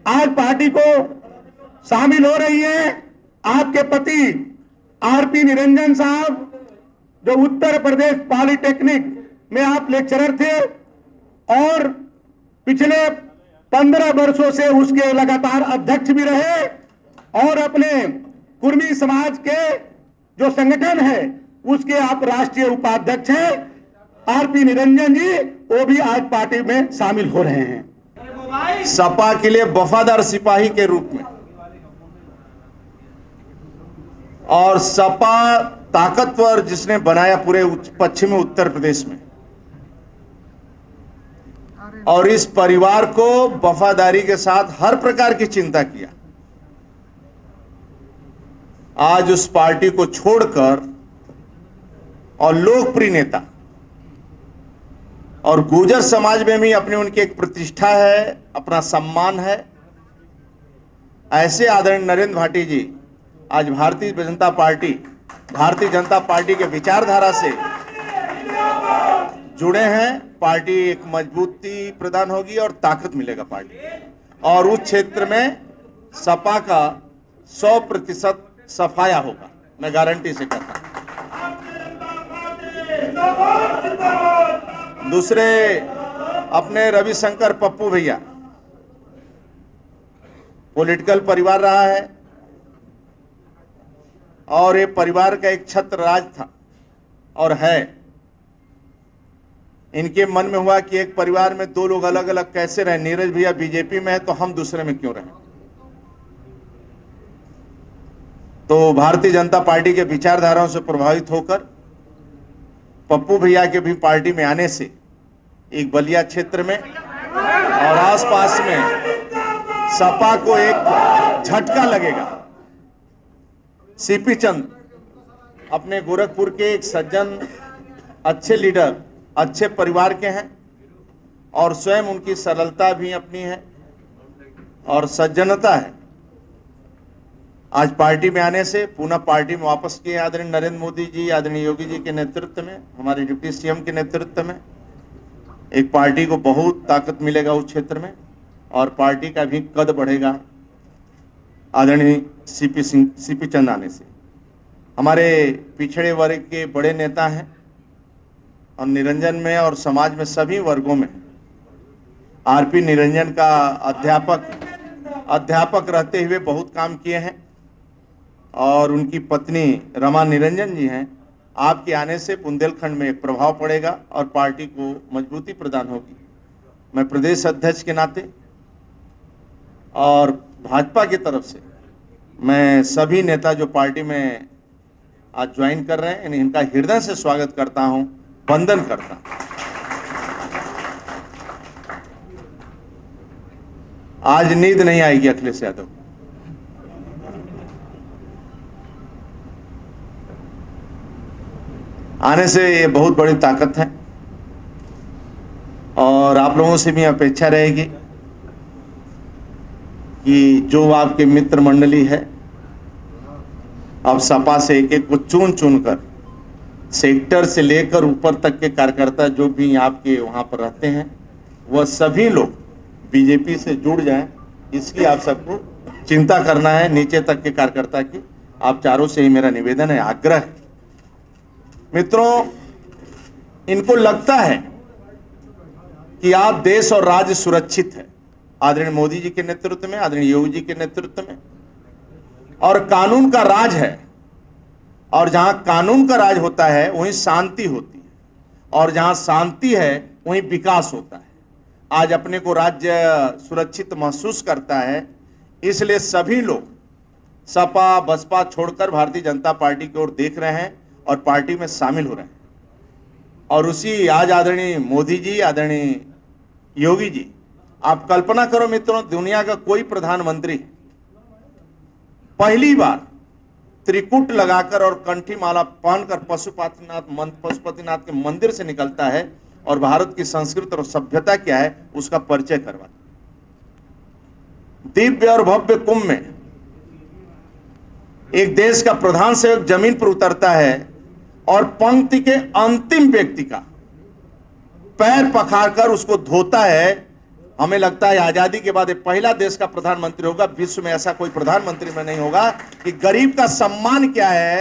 आज पार्टी को शामिल हो रही है आपके पति आरपी निरंजन साहब, जो उत्तर प्रदेश पॉलिटेक्निक में आप लेक्चरर थे और पिछले 15 वर्षों से उसके लगातार अध्यक्ष भी रहे और अपने कुर्मी समाज के जो संगठन है उसके आप राष्ट्रीय उपाध्यक्ष हैं। आरपी निरंजन जी वो भी आज पार्टी में शामिल हो रहे हैं। सपा के लिए वफादार सिपाही के रूप में और सपा ताकतवर जिसने बनाया पूरे पश्चिमी उत्तर प्रदेश में, और इस परिवार को वफादारी के साथ हर प्रकार की चिंता किया। आज उस पार्टी को छोड़कर और लोकप्रिय नेता और गुर्जर समाज में भी अपनी उनकी एक प्रतिष्ठा है, अपना सम्मान है, ऐसे आदरणीय नरेंद्र भाटी जी आज भारतीय जनता पार्टी के विचारधारा से जुड़े हैं। पार्टी एक मजबूती प्रदान होगी और ताकत मिलेगा पार्टी, और उस क्षेत्र में सपा का 100% सफाया होगा, मैं गारंटी से कहता हूं। दूसरे अपने रविशंकर पप्पू भैया, पॉलिटिकल परिवार रहा है और ये परिवार का एक छत्र राज था और है। इनके मन में हुआ कि एक परिवार में दो लोग अलग अलग कैसे रहे, नीरज भैया बीजेपी में है तो हम दूसरे में क्यों रहें। तो भारतीय जनता पार्टी के विचारधाराओं से प्रभावित होकर पप्पू भैया के भी पार्टी में आने से एक बलिया क्षेत्र में और आसपास में सपा को एक झटका लगेगा। सीपी चंद अपने गोरखपुर के एक सज्जन, अच्छे लीडर, अच्छे परिवार के हैं और स्वयं उनकी सरलता भी अपनी है और सज्जनता है। आज पार्टी में आने से पुनः पार्टी में वापस किए आदरणीय नरेंद्र मोदी जी, आदरणीय योगी जी के नेतृत्व में, हमारे डिप्टी सीएम के नेतृत्व में एक पार्टी को बहुत ताकत मिलेगा उस क्षेत्र में और पार्टी का भी कद बढ़ेगा आदरणीय सीपी चंद आने से। हमारे पिछड़े वर्ग के बड़े नेता हैं और निरंजन में और समाज में सभी वर्गों में आरपी निरंजन का अध्यापक रहते हुए बहुत काम किए हैं और उनकी पत्नी रमा निरंजन जी हैं। आपके आने से बुंदेलखंड में एक प्रभाव पड़ेगा और पार्टी को मजबूती प्रदान होगी। मैं प्रदेश अध्यक्ष के नाते और भाजपा की तरफ से मैं सभी नेता जो पार्टी में आज ज्वाइन कर रहे हैं इनका हृदय से स्वागत करता हूं, वंदन करता हूं। आज नींद नहीं आएगी अखिलेश यादव। आने से ये बहुत बड़ी ताकत है और आप लोगों से भी अपेक्षा रहेगी कि जो आपके मित्र मंडली है, अब सपा से एक एक को चुन चुनकर सेक्टर से लेकर ऊपर तक के कार्यकर्ता जो भी आपके वहां पर रहते हैं वह सभी लोग बीजेपी से जुड़ जाएं, इसकी आप सबको चिंता करना है। नीचे तक के कार्यकर्ता की आप चारों से ही मेरा निवेदन है, आग्रह है। मित्रों, इनको लगता है कि आप देश और राज्य सुरक्षित है आदरणीय मोदी जी के नेतृत्व में, आदरणीय योगी जी के नेतृत्व में, और कानून का राज है। और जहां कानून का राज होता है वहीं शांति होती है और जहां शांति है वहीं विकास होता है। आज अपने को राज्य सुरक्षित महसूस करता है, इसलिए सभी लोग सपा बसपा छोड़कर भारतीय जनता पार्टी की ओर देख रहे हैं और पार्टी में शामिल हो रहे हैं। और उसी आज आदरणीय मोदी जी, आदरणीय योगी जी, आप कल्पना करो मित्रों, दुनिया का कोई प्रधानमंत्री पहली बार त्रिकुट लगाकर और कंठी माला पहनकर पशुपतिनाथ के मंदिर से निकलता है और भारत की संस्कृति और सभ्यता क्या है उसका परिचय करवाता। दिव्य और भव्य कुंभ में एक देश का प्रधान सेवक जमीन पर उतरता है और पंक्ति के अंतिम व्यक्ति का पैर पखारकर उसको धोता है हमें लगता है आजादी के बाद ये पहला देश का प्रधानमंत्री होगा, विश्व में ऐसा कोई प्रधानमंत्री में नहीं होगा कि गरीब का सम्मान क्या है,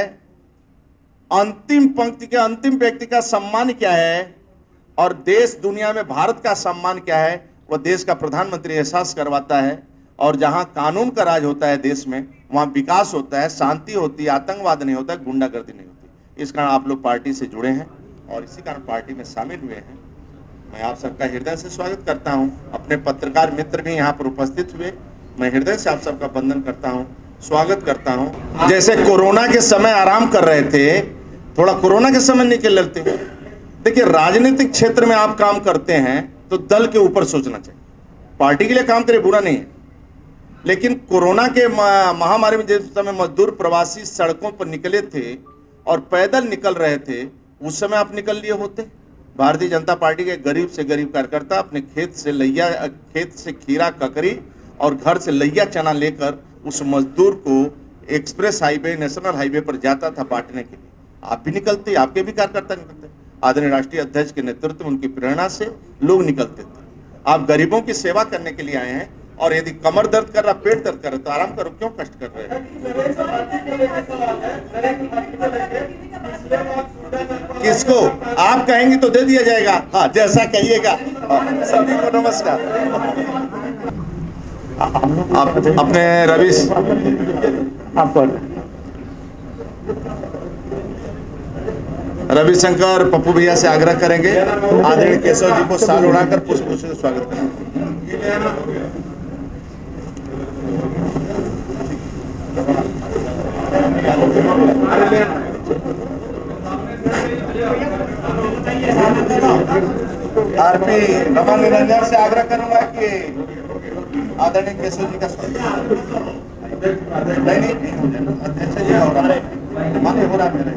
अंतिम पंक्ति के अंतिम व्यक्ति का सम्मान क्या है और देश दुनिया में भारत का सम्मान क्या है, वह देश का प्रधानमंत्री एहसास करवाता है। और जहां कानून का राज होता है देश में, वहां विकास होता है, शांति होती है, आतंकवाद नहीं होता, गुंडागर्दी नहीं होती। इस कारण आप लोग पार्टी से जुड़े हैं और इसी कारण पार्टी में शामिल हुए हैं। मैं आप सबका हृदय से स्वागत करता हूं। अपने पत्रकार मित्र भी यहाँ पर उपस्थित हुए, मैं हृदय से आप सबका वंदन करता हूं, स्वागत करता हूं। जैसे कोरोना के समय आराम कर रहे थे, थोड़ा कोरोना के समय निकल लेते। देखिए, राजनीतिक क्षेत्र में आप काम करते हैं तो दल के ऊपर सोचना चाहिए। पार्टी के लिए काम करे बुरा नहीं है, लेकिन कोरोना के महामारी में जिस समय मजदूर प्रवासी सड़कों पर निकले थे और पैदल निकल रहे थे, उस समय आप निकल लिए होते। भारतीय जनता पार्टी के गरीब से गरीब कार्यकर्ता अपने खेत से खीरा, ककड़ी और घर से लैया चना लेकर उस मजदूर को एक्सप्रेस हाईवे, नेशनल हाईवे पर जाता था बांटने के लिए। आप भी निकलते, आपके भी कार्यकर्ता निकलते। आदरणीय राष्ट्रीय अध्यक्ष के नेतृत्व में, उनकी प्रेरणा से लोग निकलते थे। आप गरीबों की सेवा करने के लिए आए हैं और यदि कमर दर्द कर रहा, पेट दर्द कर रहा तो आराम करो, क्यों कष्ट कर रहे हैं? किसको आप कहेंगे तो दे दिया जाएगा। हाँ, जैसा कहिएगा। सभी को नमस्कार। आप अपने रविशंकर पप्पू भैया से आग्रह करेंगे, आदरणीय केशव जी को साल उड़ाकर पुष्प से स्वागत करेंगे। आरपी रमन निरंजन से आग्रह करूंगा कि आदरणीय केशव जी का स्वागत। नहीं अध्यक्ष जी हो रहा है, मान्य हो रहा मेरे।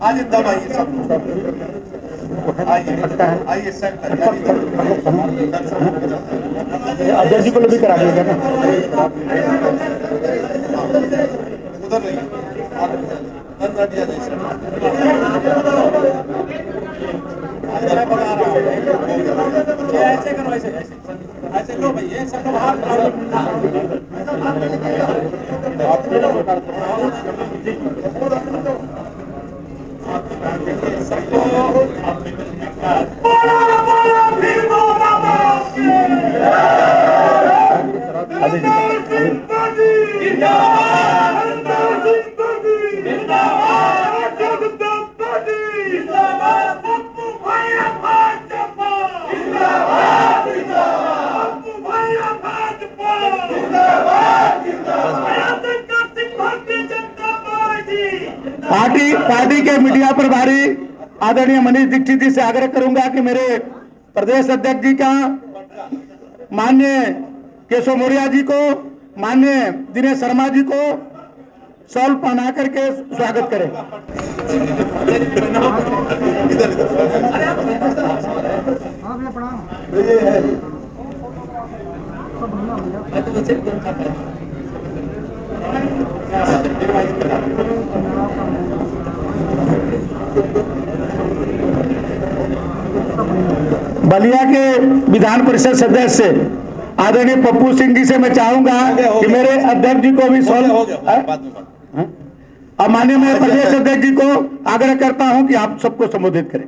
आज एकदम आइए, सब आइए सर, अध्यक्ष जी को भी करा देगा ना, उधर नहीं ऐसे करो, ऐसे लो भैया, सबको बाहर पार्टी के मीडिया प्रभारी आदरणीय मनीष दीक्षित जी से आग्रह करूंगा कि मेरे प्रदेश अध्यक्ष जी का, माननीय केशव मौर्य जी को, माननीय दिनेश शर्मा जी को शॉल पहना करके स्वागत करें। बलिया के विधान परिषद सदस्य आदरणीय पप्पू सिंह जी से मैं चाहूंगा कि मेरे अध्यक्ष जी को भी और माननीय मैं प्रदेश अध्यक्ष जी को आग्रह करता हूं कि आप सबको संबोधित करें।